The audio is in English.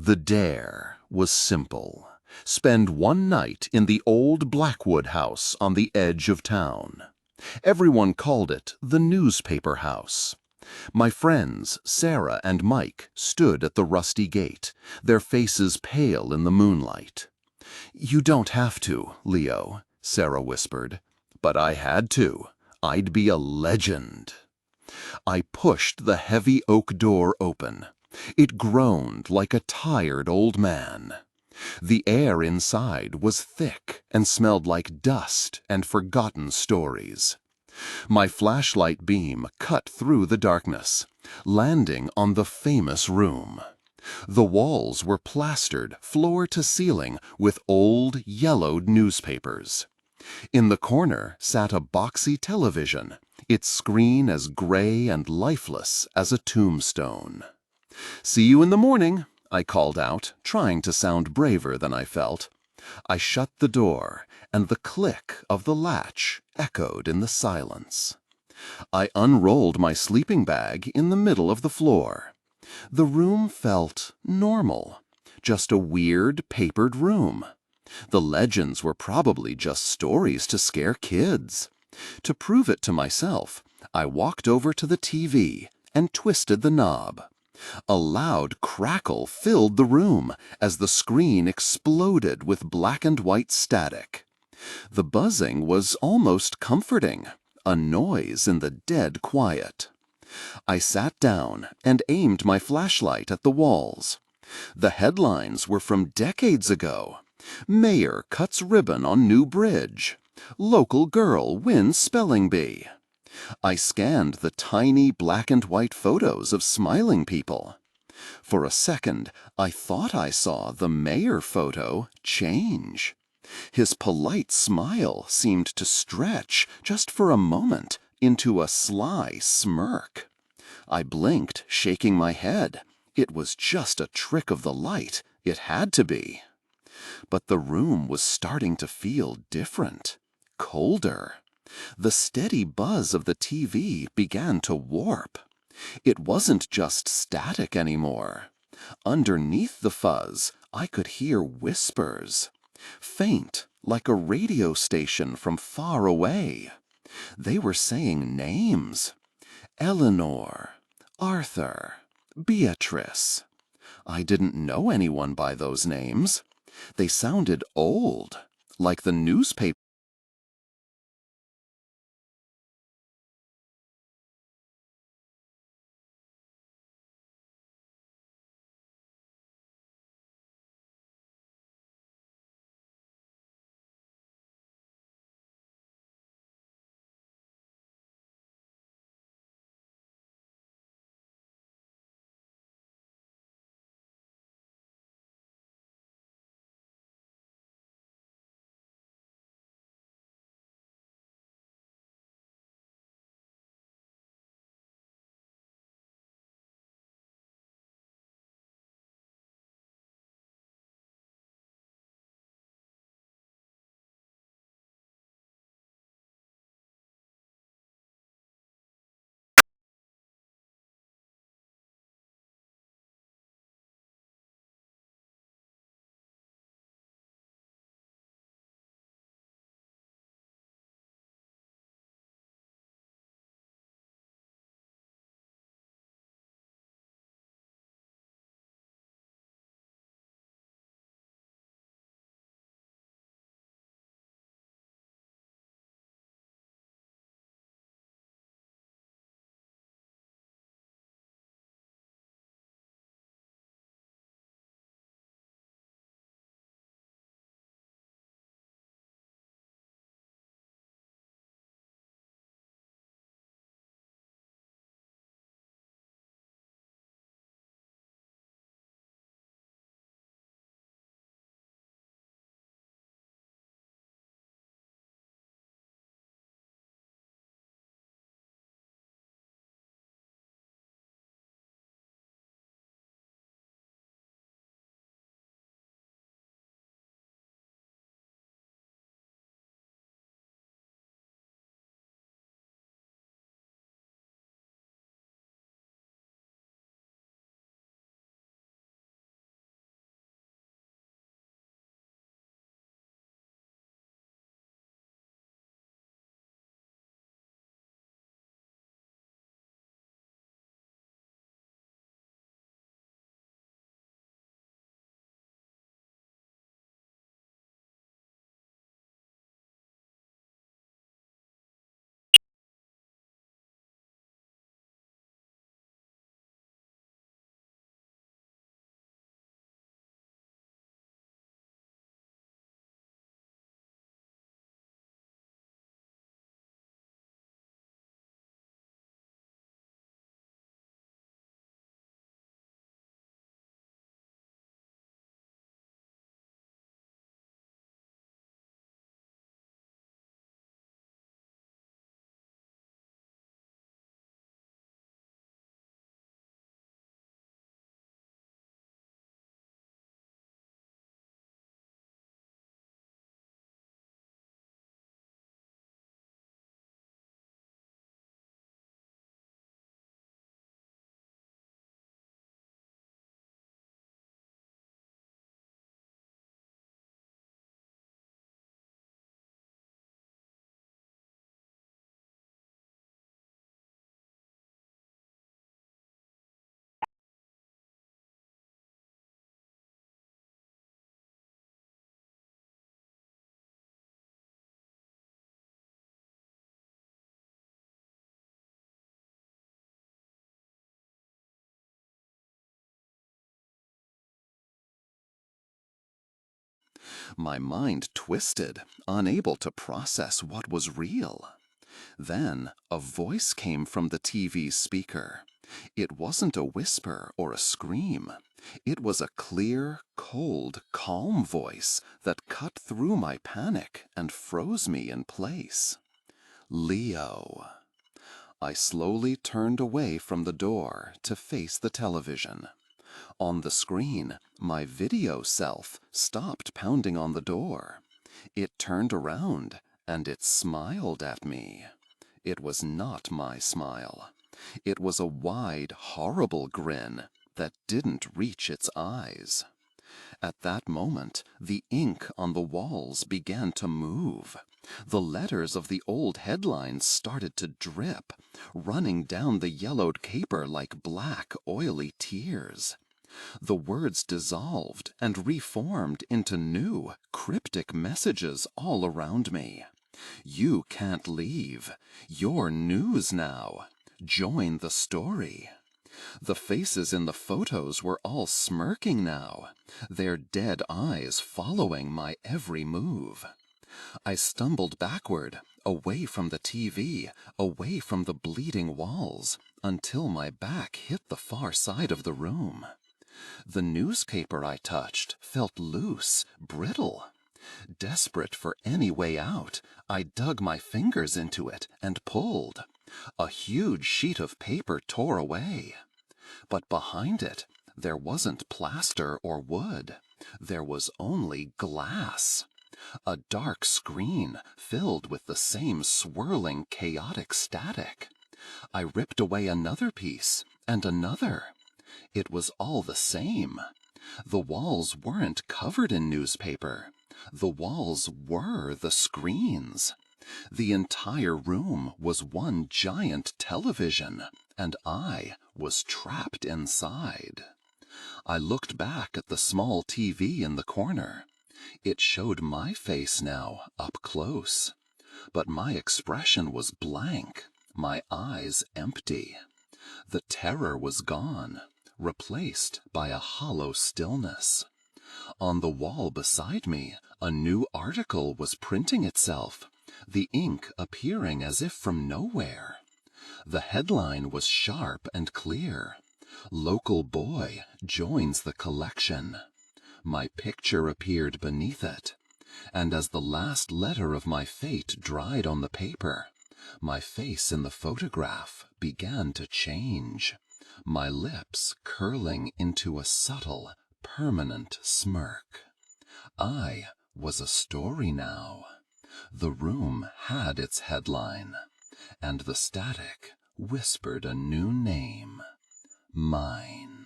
The dare was simple. Spend one night in the old Blackwood house on the edge of town. Everyone called it the newspaper house. My friends, Sarah and Mike, stood at the rusty gate, their faces pale in the moonlight. "You don't have to, Leo," Sarah whispered. "But I had to. I'd be a legend." I pushed the heavy oak door open. It groaned like a tired old man. The air inside was thick and smelled like dust and forgotten stories. My flashlight beam cut through the darkness, landing on the famous room. The walls were plastered floor to ceiling with old, yellowed newspapers. In the corner sat a boxy television, its screen as gray and lifeless as a tombstone. "See you in the morning," I called out, trying to sound braver than I felt. I shut the door, and the click of the latch echoed in the silence. I unrolled my sleeping bag in the middle of the floor. The room felt normal, just a weird, papered room. The legends were probably just stories to scare kids. To prove it to myself, I walked over to the TV and twisted the knob. A loud crackle filled the room as the screen exploded with black and white static. The buzzing was almost comforting, a noise in the dead quiet. I sat down and aimed my flashlight at the walls. The headlines were from decades ago. "Mayor cuts ribbon on new bridge." "Local girl wins spelling bee." I scanned the tiny black and white photos of smiling people. For a second, I thought I saw the mayor photo change. His polite smile seemed to stretch, just for a moment, into a sly smirk. I blinked, shaking my head. It was just a trick of the light. It had to be. But the room was starting to feel different, colder. The steady buzz of the TV began to warp. It wasn't just static anymore. Underneath the fuzz, I could hear whispers, faint like a radio station from far away. They were saying names. Eleanor, Arthur, Beatrice. I didn't know anyone by those names. They sounded old, like the newspaper. My mind twisted, unable to process what was real. Then a voice came from the TV speaker. It wasn't a whisper or a scream. It was a clear, cold, calm voice that cut through my panic and froze me in place. Leo. I slowly turned away from the door to face the television. On the screen, my video self stopped pounding on the door. It turned around and it smiled at me. It was not my smile. It was a wide, horrible grin that didn't reach its eyes. At that moment, the ink on the walls began to move. The letters of the old headlines started to drip, running down the yellowed paper like black, oily tears. The words dissolved and reformed into new, cryptic messages all around me. You can't leave. You're news now. Join the story. The faces in the photos were all smirking now, their dead eyes following my every move. I stumbled backward, away from the TV, away from the bleeding walls, until my back hit the far side of the room. The newspaper I touched felt loose, brittle. Desperate for any way out, I dug my fingers into it and pulled. A huge sheet of paper tore away. But behind it, there wasn't plaster or wood. There was only glass. A dark screen filled with the same swirling, chaotic static. I ripped away another piece, and another. It was all the same. The walls weren't covered in newspaper. The walls were the screens. The entire room was one giant television, and I was trapped inside. I looked back at the small TV in the corner. It showed my face now, up close. But my expression was blank, my eyes empty. The terror was gone, replaced by a hollow stillness. On the wall beside me, a new article was printing itself, the ink appearing as if from nowhere. The headline was sharp and clear. Local boy joins the collection. My picture appeared beneath it, and as the last letter of my fate dried on the paper, my face in the photograph began to change, my lips curling into a subtle, permanent smirk. I was a story now. The room had its headline, and the static whispered a new name, mine.